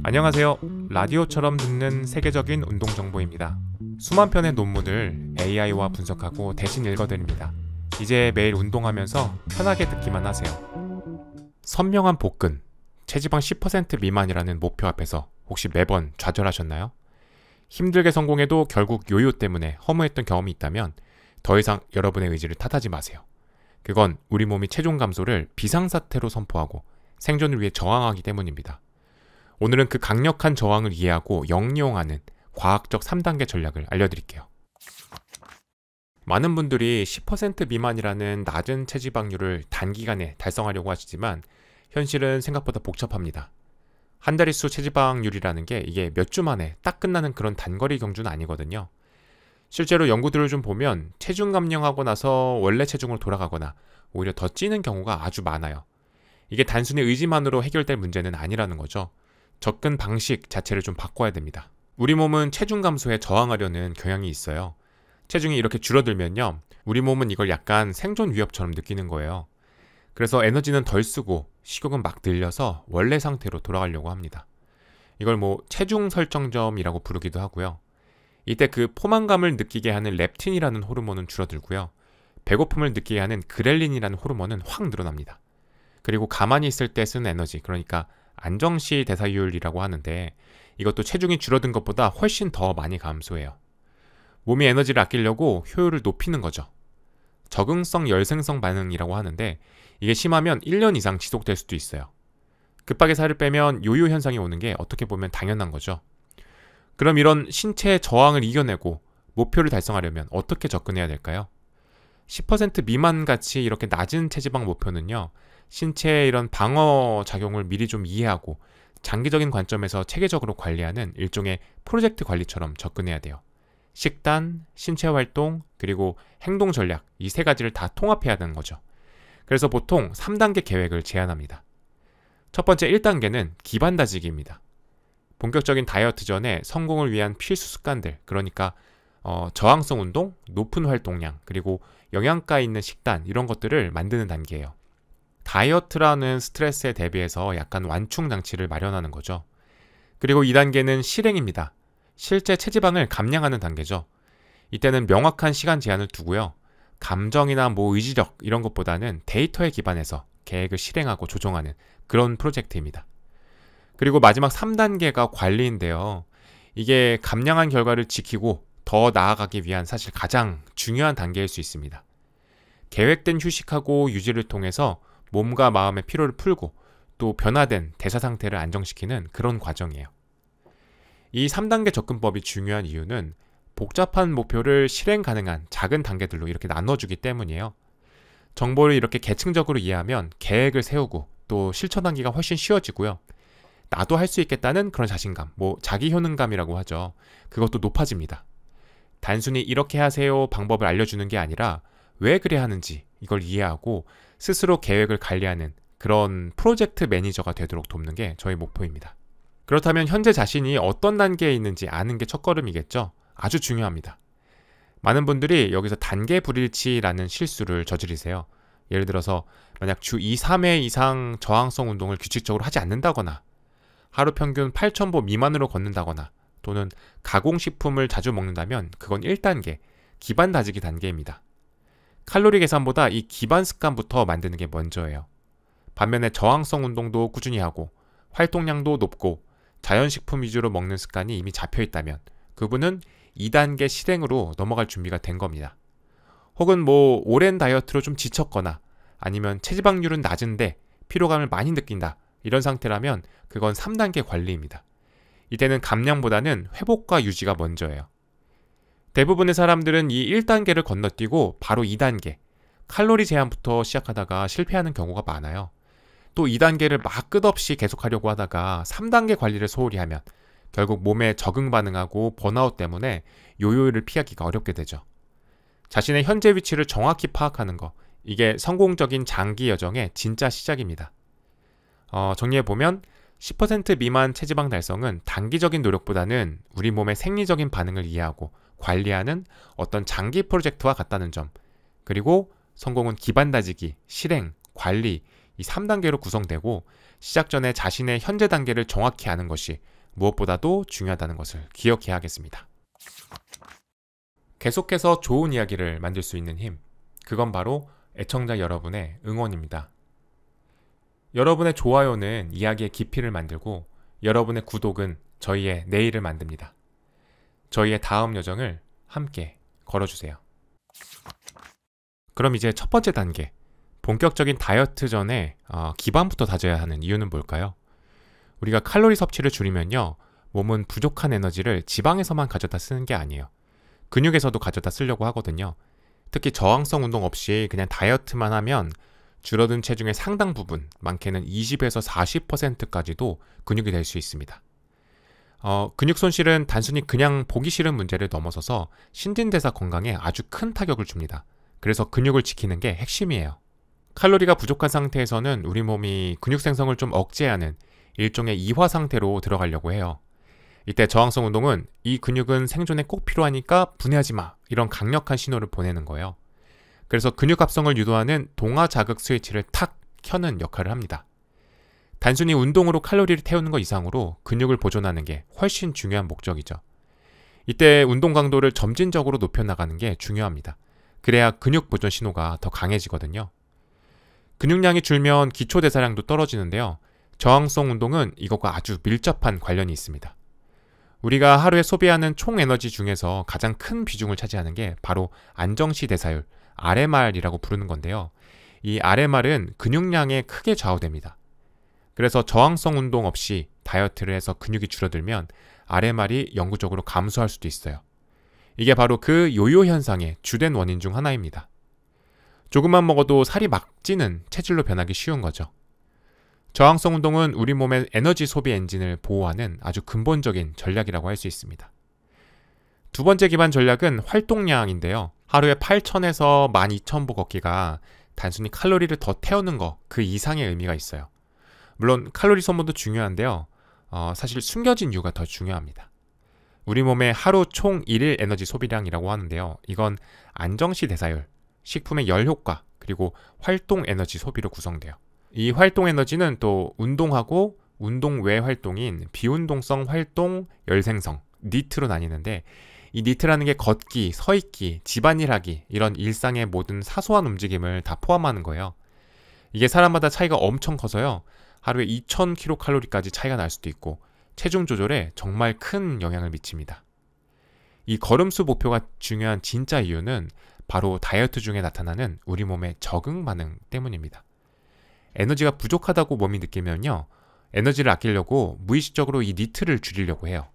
안녕하세요. 라디오처럼 듣는 세계적인 운동 정보입니다. 수만 편의 논문을 AI와 분석하고 대신 읽어드립니다. 이제 매일 운동하면서 편하게 듣기만 하세요. 선명한 복근, 체지방 10% 미만이라는 목표 앞에서 혹시 매번 좌절하셨나요? 힘들게 성공해도 결국 요요 때문에 허무했던 경험이 있다면 더 이상 여러분의 의지를 탓하지 마세요. 그건 우리 몸이 체중 감소를 비상사태로 선포하고 생존을 위해 저항하기 때문입니다. 오늘은 그 강력한 저항을 이해하고 영용하는 과학적 3단계 전략을 알려드릴게요. 많은 분들이 10% 미만이라는 낮은 체지방률을 단기간에 달성하려고 하시지만 현실은 생각보다 복잡합니다. 한 자릿수 체지방률이라는 게 이게 몇 주 만에 딱 끝나는 그런 단거리 경주는 아니거든요. 실제로 연구들을 좀 보면 체중 감량하고 나서 원래 체중으로 돌아가거나 오히려 더 찌는 경우가 아주 많아요. 이게 단순히 의지만으로 해결될 문제는 아니라는 거죠. 접근 방식 자체를 좀 바꿔야 됩니다. 우리 몸은 체중 감소에 저항하려는 경향이 있어요. 체중이 이렇게 줄어들면요, 우리 몸은 이걸 약간 생존 위협처럼 느끼는 거예요. 그래서 에너지는 덜 쓰고 식욕은 막 늘려서 원래 상태로 돌아가려고 합니다. 이걸 체중 설정점이라고 부르기도 하고요. 이때 그 포만감을 느끼게 하는 렙틴이라는 호르몬은 줄어들고요. 배고픔을 느끼게 하는 그렐린이라는 호르몬은 확 늘어납니다. 그리고 가만히 있을 때 쓰는 에너지, 그러니까 안정시 대사율이라고 하는데 이것도 체중이 줄어든 것보다 훨씬 더 많이 감소해요. 몸이 에너지를 아끼려고 효율을 높이는 거죠. 적응성 열생성 반응이라고 하는데 이게 심하면 1년 이상 지속될 수도 있어요. 급하게 살을 빼면 요요 현상이 오는 게 어떻게 보면 당연한 거죠. 그럼 이런 신체 저항을 이겨내고 목표를 달성하려면 어떻게 접근해야 될까요? 10% 미만 같이 이렇게 낮은 체지방 목표는요, 신체의 이런 방어 작용을 미리 좀 이해하고 장기적인 관점에서 체계적으로 관리하는 일종의 프로젝트 관리처럼 접근해야 돼요. 식단, 신체 활동, 그리고 행동 전략, 이 세 가지를 다 통합해야 하는 거죠. 그래서 보통 3단계 계획을 제안합니다. 첫 번째 1단계는 기반 다지기입니다. 본격적인 다이어트 전에 성공을 위한 필수 습관들, 그러니까 저항성 운동, 높은 활동량, 그리고 영양가 있는 식단, 이런 것들을 만드는 단계예요. 다이어트라는 스트레스에 대비해서 약간 완충 장치를 마련하는 거죠. 그리고 2단계는 실행입니다. 실제 체지방을 감량하는 단계죠. 이때는 명확한 시간 제한을 두고요. 감정이나 의지력 이런 것보다는 데이터에 기반해서 계획을 실행하고 조정하는 그런 프로젝트입니다. 그리고 마지막 3단계가 관리인데요. 이게 감량한 결과를 지키고 더 나아가기 위한 사실 가장 중요한 단계일 수 있습니다. 계획된 휴식하고 유지를 통해서 몸과 마음의 피로를 풀고 또 변화된 대사 상태를 안정시키는 그런 과정이에요. 이 3단계 접근법이 중요한 이유는 복잡한 목표를 실행 가능한 작은 단계들로 이렇게 나눠주기 때문이에요. 정보를 이렇게 계층적으로 이해하면 계획을 세우고 또 실천하기가 훨씬 쉬워지고요. 나도 할 수 있겠다는 그런 자신감, 자기 효능감이라고 하죠. 그것도 높아집니다. 단순히 이렇게 하세요 방법을 알려주는 게 아니라 왜 그래야 하는지 이걸 이해하고 스스로 계획을 관리하는 그런 프로젝트 매니저가 되도록 돕는 게 저희 목표입니다. 그렇다면 현재 자신이 어떤 단계에 있는지 아는 게 첫걸음이겠죠? 아주 중요합니다. 많은 분들이 여기서 단계 불일치라는 실수를 저지르세요. 예를 들어서 만약 주 2, 3회 이상 저항성 운동을 규칙적으로 하지 않는다거나 하루 평균 8,000보 미만으로 걷는다거나 또는 가공식품을 자주 먹는다면 그건 1단계, 기반 다지기 단계입니다. 칼로리 계산보다 이 기반 습관부터 만드는 게 먼저예요. 반면에 저항성 운동도 꾸준히 하고 활동량도 높고 자연식품 위주로 먹는 습관이 이미 잡혀 있다면 그분은 2단계 실행으로 넘어갈 준비가 된 겁니다. 혹은 오랜 다이어트로 좀 지쳤거나 아니면 체지방률은 낮은데 피로감을 많이 느낀다, 이런 상태라면 그건 3단계 관리입니다. 이때는 감량보다는 회복과 유지가 먼저예요. 대부분의 사람들은 이 1단계를 건너뛰고 바로 2단계, 칼로리 제한부터 시작하다가 실패하는 경우가 많아요. 또 2단계를 막 끝없이 계속하려고 하다가 3단계 관리를 소홀히 하면 결국 몸에 적응 반응하고 번아웃 때문에 요요를 피하기가 어렵게 되죠. 자신의 현재 위치를 정확히 파악하는 거, 이게 성공적인 장기 여정의 진짜 시작입니다. 정리해보면 10% 미만 체지방 달성은 단기적인 노력보다는 우리 몸의 생리적인 반응을 이해하고 관리하는 어떤 장기 프로젝트와 같다는 점, 그리고 성공은 기반 다지기, 실행, 관리, 이 3단계로 구성되고 시작 전에 자신의 현재 단계를 정확히 아는 것이 무엇보다도 중요하다는 것을 기억해야 하겠습니다. 계속해서 좋은 이야기를 만들 수 있는 힘, 그건 바로 애청자 여러분의 응원입니다. 여러분의 좋아요는 이야기의 깊이를 만들고 여러분의 구독은 저희의 내일을 만듭니다. 저희의 다음 여정을 함께 걸어주세요. 그럼 이제 첫 번째 단계, 본격적인 다이어트 전에 기반부터 다져야 하는 이유는 뭘까요? 우리가 칼로리 섭취를 줄이면요, 몸은 부족한 에너지를 지방에서만 가져다 쓰는 게 아니에요. 근육에서도 가져다 쓰려고 하거든요. 특히 저항성 운동 없이 그냥 다이어트만 하면 줄어든 체중의 상당 부분, 많게는 20에서 40%까지도 근육이 될 수 있습니다. 근육 손실은 단순히 그냥 보기 싫은 문제를 넘어서서 신진대사 건강에 아주 큰 타격을 줍니다. 그래서 근육을 지키는 게 핵심이에요. 칼로리가 부족한 상태에서는 우리 몸이 근육 생성을 좀 억제하는 일종의 이화 상태로 들어가려고 해요. 이때 저항성 운동은 이 근육은 생존에 꼭 필요하니까 분해하지 마, 이런 강력한 신호를 보내는 거예요. 그래서 근육 합성을 유도하는 동화 자극 스위치를 탁 켜는 역할을 합니다. 단순히 운동으로 칼로리를 태우는 것 이상으로 근육을 보존하는 게 훨씬 중요한 목적이죠. 이때 운동 강도를 점진적으로 높여나가는 게 중요합니다. 그래야 근육 보존 신호가 더 강해지거든요. 근육량이 줄면 기초 대사량도 떨어지는데요. 저항성 운동은 이것과 아주 밀접한 관련이 있습니다. 우리가 하루에 소비하는 총 에너지 중에서 가장 큰 비중을 차지하는 게 바로 안정시 대사율, RMR이라고 부르는 건데요. 이 RMR은 근육량에 크게 좌우됩니다. 그래서 저항성 운동 없이 다이어트를 해서 근육이 줄어들면 RMR이 영구적으로 감소할 수도 있어요. 이게 바로 그 요요 현상의 주된 원인 중 하나입니다. 조금만 먹어도 살이 막 찌는 체질로 변하기 쉬운 거죠. 저항성 운동은 우리 몸의 에너지 소비 엔진을 보호하는 아주 근본적인 전략이라고 할 수 있습니다. 두 번째 기반 전략은 활동량인데요. 하루에 8,000에서 12,000보 걷기가 단순히 칼로리를 더 태우는 것 그 이상의 의미가 있어요. 물론 칼로리 소모도 중요한데요. 사실 숨겨진 이유가 더 중요합니다. 우리 몸의 하루 총 1일 에너지 소비량이라고 하는데요. 이건 안정시 대사율, 식품의 열 효과, 그리고 활동 에너지 소비로 구성돼요. 이 활동 에너지는 또 운동하고 운동 외 활동인 비운동성 활동 열생성, 니트로 나뉘는데, 이 니트라는 게 걷기, 서있기, 집안일 하기, 이런 일상의 모든 사소한 움직임을 다 포함하는 거예요. 이게 사람마다 차이가 엄청 커서요. 하루에 2000kcal까지 차이가 날 수도 있고 체중 조절에 정말 큰 영향을 미칩니다. 이 걸음수 목표가 중요한 진짜 이유는 바로 다이어트 중에 나타나는 우리 몸의 적응 반응 때문입니다. 에너지가 부족하다고 몸이 느끼면요, 에너지를 아끼려고 무의식적으로 이 니트를 줄이려고 해요.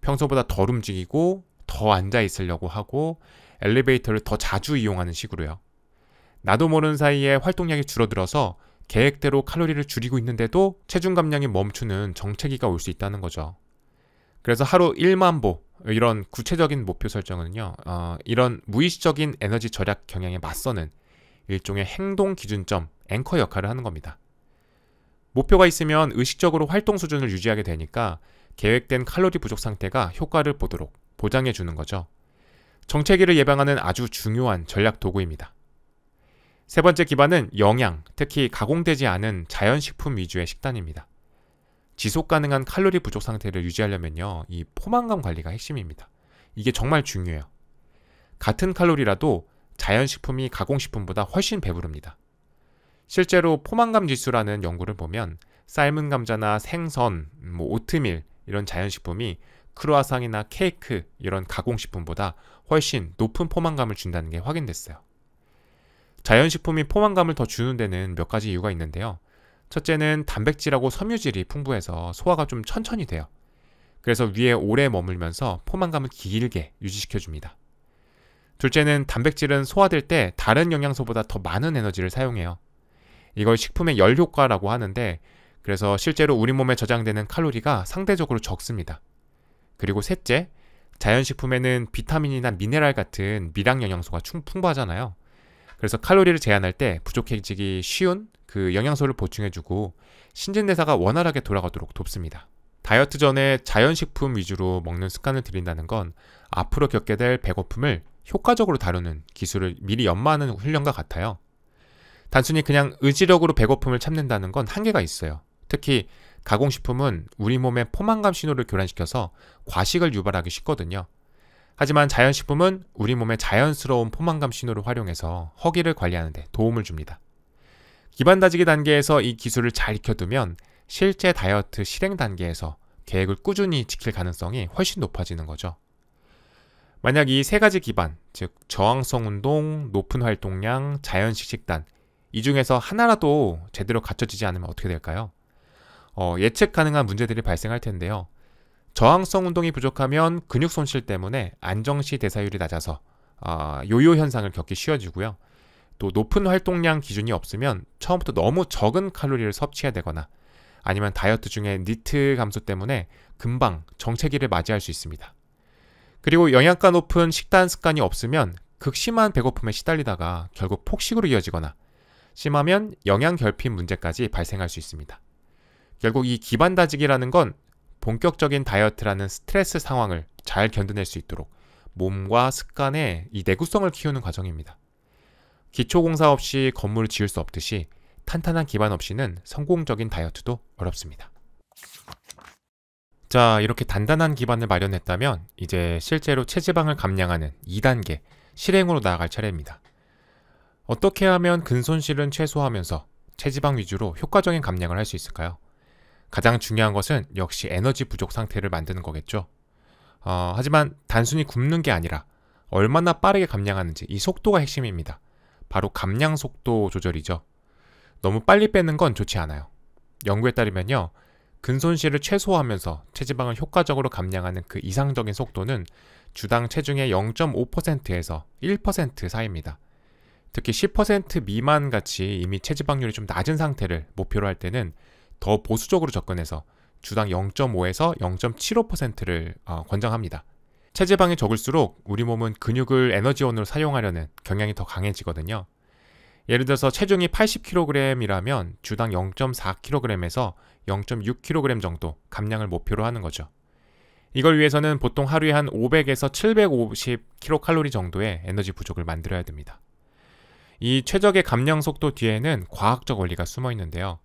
평소보다 덜 움직이고 더 앉아 있으려고 하고 엘리베이터를 더 자주 이용하는 식으로요. 나도 모르는 사이에 활동량이 줄어들어서 계획대로 칼로리를 줄이고 있는데도 체중 감량이 멈추는 정체기가 올 수 있다는 거죠. 그래서 하루 1만 보, 이런 구체적인 목표 설정은요, 이런 무의식적인 에너지 절약 경향에 맞서는 일종의 행동 기준점, 앵커 역할을 하는 겁니다. 목표가 있으면 의식적으로 활동 수준을 유지하게 되니까 계획된 칼로리 부족 상태가 효과를 보도록 보장해 주는 거죠. 정체기를 예방하는 아주 중요한 전략 도구입니다. 세 번째 기반은 영양, 특히 가공되지 않은 자연식품 위주의 식단입니다. 지속 가능한 칼로리 부족 상태를 유지하려면요, 이 포만감 관리가 핵심입니다. 이게 정말 중요해요. 같은 칼로리라도 자연식품이 가공식품보다 훨씬 배부릅니다. 실제로 포만감 지수라는 연구를 보면 삶은 감자나 생선, 오트밀 이런 자연식품이 크루아상이나 케이크 이런 가공식품보다 훨씬 높은 포만감을 준다는 게 확인됐어요. 자연식품이 포만감을 더 주는 데는 몇 가지 이유가 있는데요. 첫째는 단백질하고 섬유질이 풍부해서 소화가 좀 천천히 돼요. 그래서 위에 오래 머물면서 포만감을 길게 유지시켜줍니다. 둘째는 단백질은 소화될 때 다른 영양소보다 더 많은 에너지를 사용해요. 이걸 식품의 열 효과라고 하는데, 그래서 실제로 우리 몸에 저장되는 칼로리가 상대적으로 적습니다. 그리고 셋째, 자연식품에는 비타민이나 미네랄 같은 미량 영양소가 풍부하잖아요. 그래서 칼로리를 제한할 때 부족해지기 쉬운 그 영양소를 보충해주고 신진대사가 원활하게 돌아가도록 돕습니다. 다이어트 전에 자연식품 위주로 먹는 습관을 들인다는 건 앞으로 겪게 될 배고픔을 효과적으로 다루는 기술을 미리 연마하는 훈련과 같아요. 단순히 그냥 의지력으로 배고픔을 참는다는 건 한계가 있어요. 특히 가공식품은 우리 몸의 포만감 신호를 교란시켜서 과식을 유발하기 쉽거든요. 하지만 자연식품은 우리 몸의 자연스러운 포만감 신호를 활용해서 허기를 관리하는 데 도움을 줍니다. 기반 다지기 단계에서 이 기술을 잘 익혀두면 실제 다이어트 실행 단계에서 계획을 꾸준히 지킬 가능성이 훨씬 높아지는 거죠. 만약 이 세 가지 기반, 즉 저항성 운동, 높은 활동량, 자연식 식단, 이 중에서 하나라도 제대로 갖춰지지 않으면 어떻게 될까요? 예측 가능한 문제들이 발생할 텐데요. 저항성 운동이 부족하면 근육 손실 때문에 안정시 대사율이 낮아서 요요 현상을 겪기 쉬워지고요. 또 높은 활동량 기준이 없으면 처음부터 너무 적은 칼로리를 섭취해야 되거나 아니면 다이어트 중에 니트 감소 때문에 금방 정체기를 맞이할 수 있습니다. 그리고 영양가 높은 식단 습관이 없으면 극심한 배고픔에 시달리다가 결국 폭식으로 이어지거나 심하면 영양 결핍 문제까지 발생할 수 있습니다. 결국 이 기반 다지기라는 건 본격적인 다이어트라는 스트레스 상황을 잘 견뎌낼 수 있도록 몸과 습관의 이 내구성을 키우는 과정입니다. 기초공사 없이 건물을 지을 수 없듯이 탄탄한 기반 없이는 성공적인 다이어트도 어렵습니다. 자, 이렇게 단단한 기반을 마련했다면 이제 실제로 체지방을 감량하는 2단계 실행으로 나아갈 차례입니다. 어떻게 하면 근손실은 최소화하면서 체지방 위주로 효과적인 감량을 할 수 있을까요? 가장 중요한 것은 역시 에너지 부족 상태를 만드는 거겠죠. 하지만 단순히 굶는 게 아니라 얼마나 빠르게 감량하는지 이 속도가 핵심입니다. 바로 감량 속도 조절이죠. 너무 빨리 빼는 건 좋지 않아요. 연구에 따르면요, 근손실을 최소화하면서 체지방을 효과적으로 감량하는 그 이상적인 속도는 주당 체중의 0.5%에서 1% 사이입니다. 특히 10% 미만 같이 이미 체지방률이 좀 낮은 상태를 목표로 할 때는 더 보수적으로 접근해서 주당 0.5에서 0.75%를 권장합니다. 체지방이 적을수록 우리 몸은 근육을 에너지원으로 사용하려는 경향이 더 강해지거든요. 예를 들어서 체중이 80kg이라면 주당 0.4kg에서 0.6kg 정도 감량을 목표로 하는 거죠. 이걸 위해서는 보통 하루에 한 500에서 750kcal 정도의 에너지 부족을 만들어야 됩니다. 이 최적의 감량 속도 뒤에는 과학적 원리가 숨어 있는데요.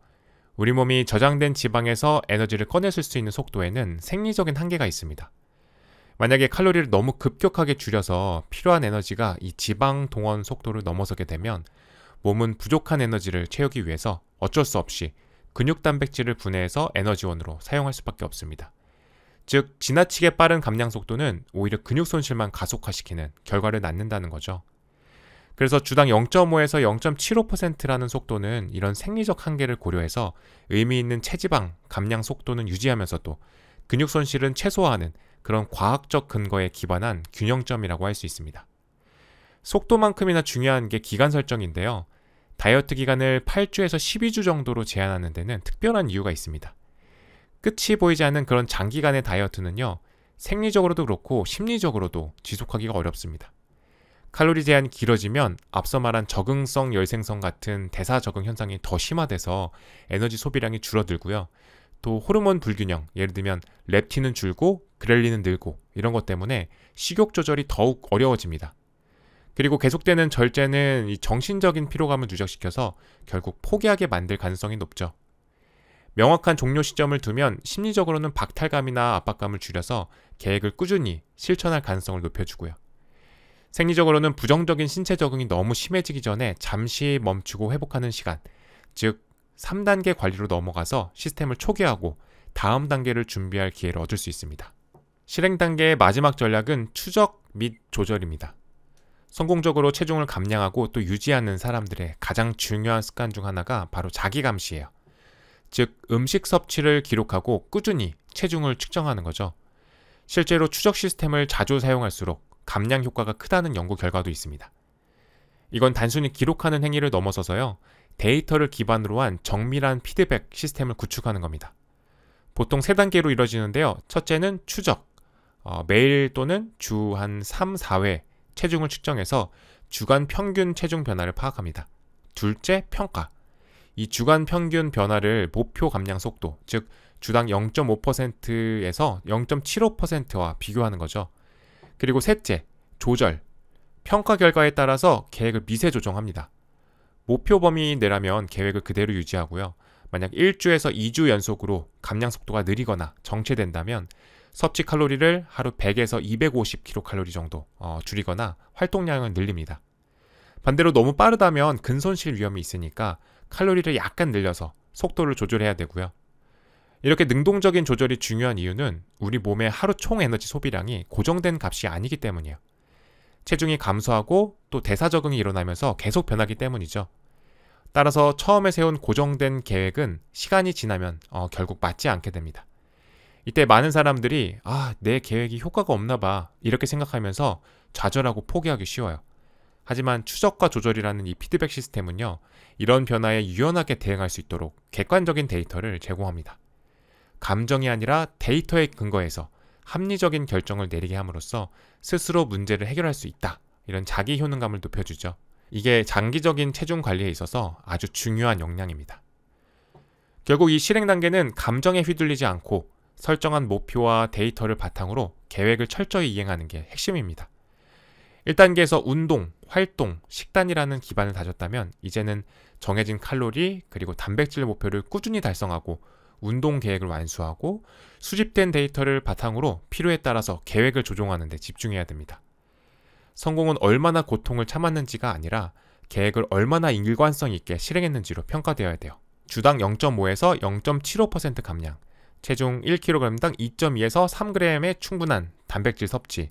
우리 몸이 저장된 지방에서 에너지를 꺼내줄 수 있는 속도에는 생리적인 한계가 있습니다. 만약에 칼로리를 너무 급격하게 줄여서 필요한 에너지가 이 지방 동원 속도를 넘어서게 되면 몸은 부족한 에너지를 채우기 위해서 어쩔 수 없이 근육 단백질을 분해해서 에너지원으로 사용할 수밖에 없습니다. 즉, 지나치게 빠른 감량 속도는 오히려 근육 손실만 가속화시키는 결과를 낳는다는 거죠. 그래서 주당 0.5에서 0.75%라는 속도는 이런 생리적 한계를 고려해서 의미 있는 체지방 감량 속도는 유지하면서도 근육 손실은 최소화하는 그런 과학적 근거에 기반한 균형점이라고 할 수 있습니다. 속도만큼이나 중요한 게 기간 설정인데요. 다이어트 기간을 8주에서 12주 정도로 제한하는 데는 특별한 이유가 있습니다. 끝이 보이지 않는 그런 장기간의 다이어트는요, 생리적으로도 그렇고 심리적으로도 지속하기가 어렵습니다. 칼로리 제한이 길어지면 앞서 말한 적응성 열생성 같은 대사 적응 현상이 더 심화돼서 에너지 소비량이 줄어들고요. 또 호르몬 불균형, 예를 들면 렙틴은 줄고 그렐린은 늘고 이런 것 때문에 식욕 조절이 더욱 어려워집니다. 그리고 계속되는 절제는 이 정신적인 피로감을 누적시켜서 결국 포기하게 만들 가능성이 높죠. 명확한 종료 시점을 두면 심리적으로는 박탈감이나 압박감을 줄여서 계획을 꾸준히 실천할 가능성을 높여주고요. 생리적으로는 부정적인 신체 적응이 너무 심해지기 전에 잠시 멈추고 회복하는 시간, 즉 3단계 관리로 넘어가서 시스템을 초기화하고 다음 단계를 준비할 기회를 얻을 수 있습니다. 실행 단계의 마지막 전략은 추적 및 조절입니다. 성공적으로 체중을 감량하고 또 유지하는 사람들의 가장 중요한 습관 중 하나가 바로 자기감시예요. 즉 음식 섭취를 기록하고 꾸준히 체중을 측정하는 거죠. 실제로 추적 시스템을 자주 사용할수록 감량 효과가 크다는 연구 결과도 있습니다. 이건 단순히 기록하는 행위를 넘어서서요, 데이터를 기반으로 한 정밀한 피드백 시스템을 구축하는 겁니다. 보통 3단계로 이루어지는데요. 첫째는 추적, 매일 또는 주 한 3, 4회 체중을 측정해서 주간 평균 체중 변화를 파악합니다. 둘째, 평가. 이 주간 평균 변화를 목표 감량 속도, 즉 주당 0.5%에서 0.75%와 비교하는 거죠. 그리고 셋째, 조절. 평가 결과에 따라서 계획을 미세 조정합니다. 목표 범위 내라면 계획을 그대로 유지하고요. 만약 1주에서 2주 연속으로 감량 속도가 느리거나 정체된다면 섭취 칼로리를 하루 100에서 250kcal 정도 줄이거나 활동량을 늘립니다. 반대로 너무 빠르다면 근손실 위험이 있으니까 칼로리를 약간 늘려서 속도를 조절해야 되고요. 이렇게 능동적인 조절이 중요한 이유는 우리 몸의 하루 총 에너지 소비량이 고정된 값이 아니기 때문이에요. 체중이 감소하고 또 대사 적응이 일어나면서 계속 변하기 때문이죠. 따라서 처음에 세운 고정된 계획은 시간이 지나면 결국 맞지 않게 됩니다. 이때 많은 사람들이 내 계획이 효과가 없나 봐 이렇게 생각하면서 좌절하고 포기하기 쉬워요. 하지만 추적과 조절이라는 이 피드백 시스템은요, 이런 변화에 유연하게 대응할 수 있도록 객관적인 데이터를 제공합니다. 감정이 아니라 데이터에 근거해서 합리적인 결정을 내리게 함으로써 스스로 문제를 해결할 수 있다. 이런 자기 효능감을 높여주죠. 이게 장기적인 체중 관리에 있어서 아주 중요한 역량입니다. 결국 이 실행 단계는 감정에 휘둘리지 않고 설정한 목표와 데이터를 바탕으로 계획을 철저히 이행하는 게 핵심입니다. 1단계에서 운동, 활동, 식단이라는 기반을 다졌다면 이제는 정해진 칼로리 그리고 단백질 목표를 꾸준히 달성하고 운동 계획을 완수하고 수집된 데이터를 바탕으로 필요에 따라서 계획을 조정하는 데 집중해야 됩니다. 성공은 얼마나 고통을 참았는지가 아니라 계획을 얼마나 일관성 있게 실행했는지로 평가되어야 돼요. 주당 0.5에서 0.75% 감량, 체중 1kg당 2.2에서 3g의 충분한 단백질 섭취,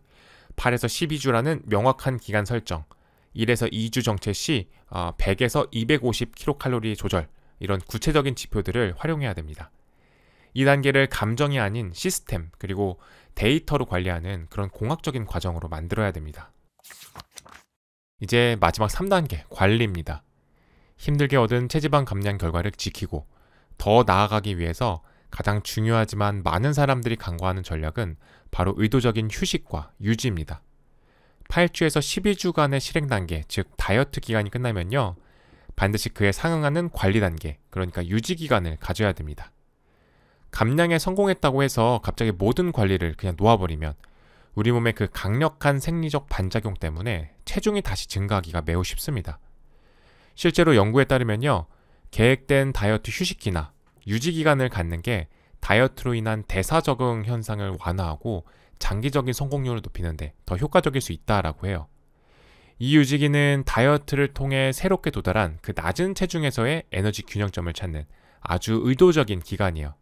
8에서 12주라는 명확한 기간 설정, 1에서 2주 정체 시 100에서 250kcal 조절, 이런 구체적인 지표들을 활용해야 됩니다. 이 단계를 감정이 아닌 시스템 그리고 데이터로 관리하는 그런 공학적인 과정으로 만들어야 됩니다. 이제 마지막 3단계 관리입니다. 힘들게 얻은 체지방 감량 결과를 지키고 더 나아가기 위해서 가장 중요하지만 많은 사람들이 간과하는 전략은 바로 의도적인 휴식과 유지입니다. 8주에서 12주간의 실행 단계, 즉 다이어트 기간이 끝나면요, 반드시 그에 상응하는 관리 단계, 그러니까 유지 기간을 가져야 됩니다. 감량에 성공했다고 해서 갑자기 모든 관리를 그냥 놓아버리면 우리 몸의 그 강력한 생리적 반작용 때문에 체중이 다시 증가하기가 매우 쉽습니다. 실제로 연구에 따르면요, 계획된 다이어트 휴식기나 유지 기간을 갖는 게 다이어트로 인한 대사 적응 현상을 완화하고 장기적인 성공률을 높이는데 더 효과적일 수 있다라고 해요. 이 유지기는 다이어트를 통해 새롭게 도달한 그 낮은 체중에서의 에너지 균형점을 찾는 아주 의도적인 기간이에요.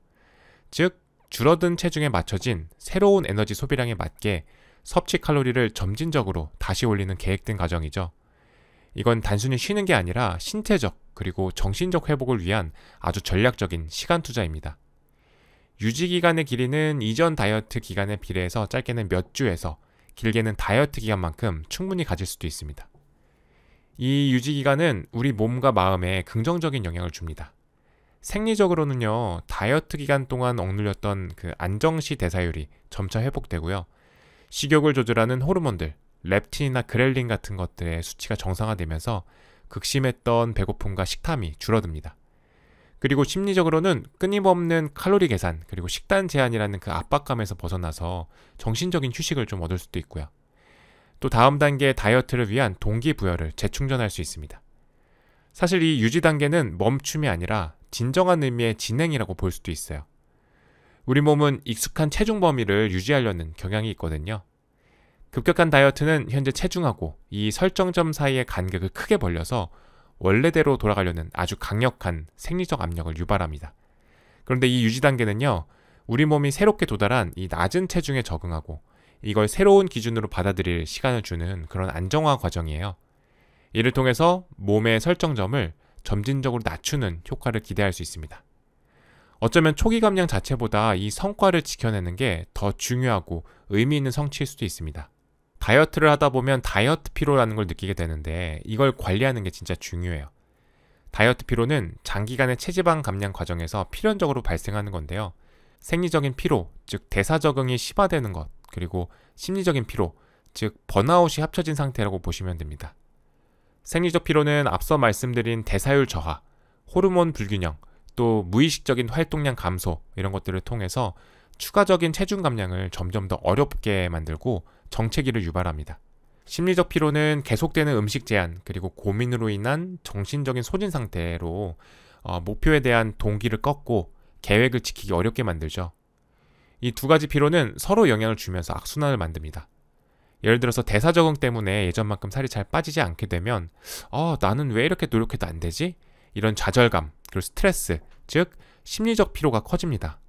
즉, 줄어든 체중에 맞춰진 새로운 에너지 소비량에 맞게 섭취 칼로리를 점진적으로 다시 올리는 계획된 과정이죠. 이건 단순히 쉬는 게 아니라 신체적 그리고 정신적 회복을 위한 아주 전략적인 시간 투자입니다. 유지 기간의 길이는 이전 다이어트 기간에 비례해서 짧게는 몇 주에서 길게는 다이어트 기간만큼 충분히 가질 수도 있습니다. 이 유지 기간은 우리 몸과 마음에 긍정적인 영향을 줍니다. 생리적으로는요, 다이어트 기간 동안 억눌렸던 그 안정시 대사율이 점차 회복되고요. 식욕을 조절하는 호르몬들, 렙틴이나 그렐린 같은 것들의 수치가 정상화되면서 극심했던 배고픔과 식탐이 줄어듭니다. 그리고 심리적으로는 끊임없는 칼로리 계산 그리고 식단 제한이라는 그 압박감에서 벗어나서 정신적인 휴식을 좀 얻을 수도 있고요. 또 다음 단계 다이어트를 위한 동기부여를 재충전할 수 있습니다. 사실 이 유지 단계는 멈춤이 아니라 진정한 의미의 진행이라고 볼 수도 있어요. 우리 몸은 익숙한 체중 범위를 유지하려는 경향이 있거든요. 급격한 다이어트는 현재 체중하고 이 설정점 사이의 간격을 크게 벌려서 원래대로 돌아가려는 아주 강력한 생리적 압력을 유발합니다. 그런데 이 유지 단계는요, 우리 몸이 새롭게 도달한 이 낮은 체중에 적응하고 이걸 새로운 기준으로 받아들일 시간을 주는 그런 안정화 과정이에요. 이를 통해서 몸의 설정점을 점진적으로 낮추는 효과를 기대할 수 있습니다. 어쩌면 초기 감량 자체보다 이 성과를 지켜내는 게 더 중요하고 의미 있는 성취일 수도 있습니다. 다이어트를 하다 보면 다이어트 피로라는 걸 느끼게 되는데 이걸 관리하는 게 진짜 중요해요. 다이어트 피로는 장기간의 체지방 감량 과정에서 필연적으로 발생하는 건데요. 생리적인 피로, 즉 대사 적응이 심화되는 것, 그리고 심리적인 피로, 즉 번아웃이 합쳐진 상태라고 보시면 됩니다. 생리적 피로는 앞서 말씀드린 대사율 저하, 호르몬 불균형, 또 무의식적인 활동량 감소 이런 것들을 통해서 추가적인 체중 감량을 점점 더 어렵게 만들고 정체기를 유발합니다. 심리적 피로는 계속되는 음식 제한 그리고 고민으로 인한 정신적인 소진 상태로 목표에 대한 동기를 꺾고 계획을 지키기 어렵게 만들죠. 이 두 가지 피로는 서로 영향을 주면서 악순환을 만듭니다. 예를 들어서 대사 적응 때문에 예전만큼 살이 잘 빠지지 않게 되면 나는 왜 이렇게 노력해도 안 되지? 이런 좌절감, 그리고 스트레스, 즉 심리적 피로가 커집니다.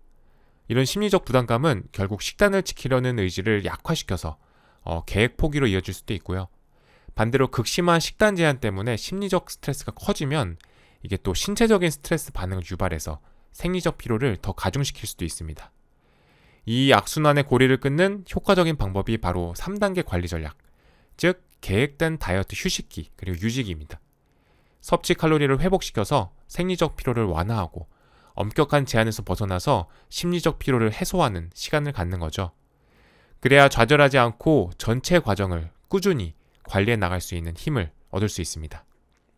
이런 심리적 부담감은 결국 식단을 지키려는 의지를 약화시켜서 계획 포기로 이어질 수도 있고요. 반대로 극심한 식단 제한 때문에 심리적 스트레스가 커지면 이게 또 신체적인 스트레스 반응을 유발해서 생리적 피로를 더 가중시킬 수도 있습니다. 이 악순환의 고리를 끊는 효과적인 방법이 바로 3단계 관리 전략, 즉 계획된 다이어트 휴식기 그리고 유지기입니다. 섭취 칼로리를 회복시켜서 생리적 피로를 완화하고 엄격한 제한에서 벗어나서 심리적 피로를 해소하는 시간을 갖는 거죠. 그래야 좌절하지 않고 전체 과정을 꾸준히 관리해 나갈 수 있는 힘을 얻을 수 있습니다.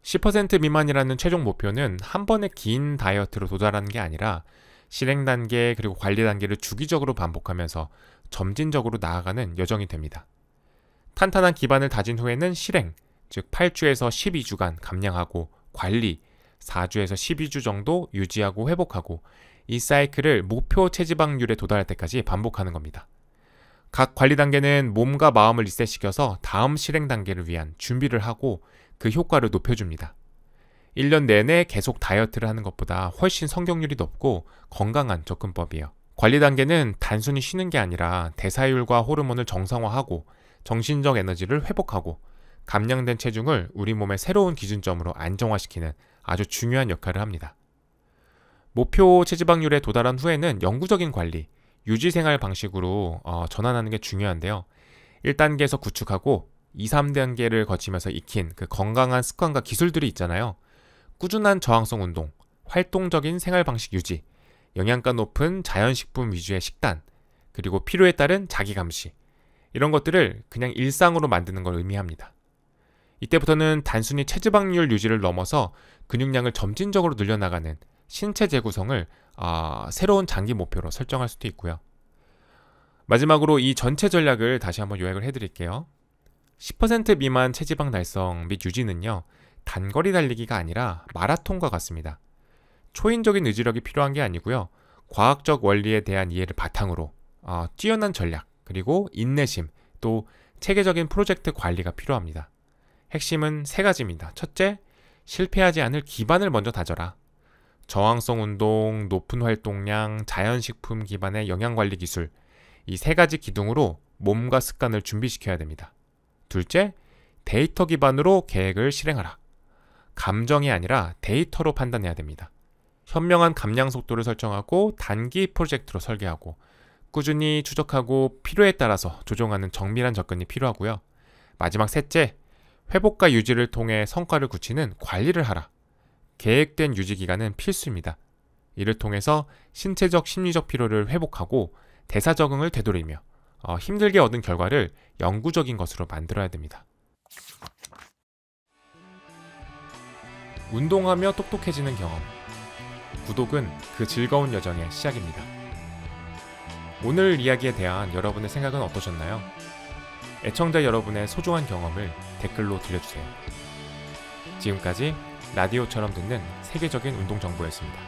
10% 미만이라는 최종 목표는 한 번의 긴 다이어트로 도달하는 게 아니라 실행 단계 그리고 관리 단계를 주기적으로 반복하면서 점진적으로 나아가는 여정이 됩니다. 탄탄한 기반을 다진 후에는 실행, 즉 8주에서 12주간 감량하고 관리, 4주에서 12주 정도 유지하고 회복하고 이 사이클을 목표 체지방률에 도달할 때까지 반복하는 겁니다. 각 관리 단계는 몸과 마음을 리셋시켜서 다음 실행 단계를 위한 준비를 하고 그 효과를 높여줍니다. 1년 내내 계속 다이어트를 하는 것보다 훨씬 성공률이 높고 건강한 접근법이에요. 관리 단계는 단순히 쉬는 게 아니라 대사율과 호르몬을 정상화하고 정신적 에너지를 회복하고 감량된 체중을 우리 몸의 새로운 기준점으로 안정화시키는 아주 중요한 역할을 합니다. 목표 체지방률에 도달한 후에는 영구적인 관리, 유지생활 방식으로 전환하는 게 중요한데요. 1단계에서 구축하고 2, 3단계를 거치면서 익힌 그 건강한 습관과 기술들이 있잖아요. 꾸준한 저항성 운동, 활동적인 생활 방식 유지, 영양가 높은 자연식품 위주의 식단, 그리고 필요에 따른 자기 감시, 이런 것들을 그냥 일상으로 만드는 걸 의미합니다. 이때부터는 단순히 체지방률 유지를 넘어서 근육량을 점진적으로 늘려나가는 신체 재구성을 새로운 장기 목표로 설정할 수도 있고요. 마지막으로 이 전체 전략을 다시 한번 요약을 해드릴게요. 10% 미만 체지방 달성 및 유지는요, 단거리 달리기가 아니라 마라톤과 같습니다. 초인적인 의지력이 필요한 게 아니고요. 과학적 원리에 대한 이해를 바탕으로 뛰어난 전략, 그리고 인내심, 또 체계적인 프로젝트 관리가 필요합니다. 핵심은 3가지입니다. 첫째, 실패하지 않을 기반을 먼저 다져라. 저항성 운동, 높은 활동량, 자연식품 기반의 영양관리 기술, 이 3가지 기둥으로 몸과 습관을 준비시켜야 됩니다. 둘째, 데이터 기반으로 계획을 실행하라. 감정이 아니라 데이터로 판단해야 됩니다. 현명한 감량 속도를 설정하고 단기 프로젝트로 설계하고 꾸준히 추적하고 필요에 따라서 조정하는 정밀한 접근이 필요하고요. 마지막 셋째, 회복과 유지를 통해 성과를 굳히는 관리를 하라. 계획된 유지 기간은 필수입니다. 이를 통해서 신체적 심리적 피로를 회복하고 대사 적응을 되돌리며 힘들게 얻은 결과를 영구적인 것으로 만들어야 됩니다. 운동하며 똑똑해지는 경험. 구독은 그 즐거운 여정의 시작입니다. 오늘 이야기에 대한 여러분의 생각은 어떠셨나요? 애청자 여러분의 소중한 경험을 댓글로 들려주세요. 지금까지 라디오처럼 듣는 세계적인 운동 정보였습니다.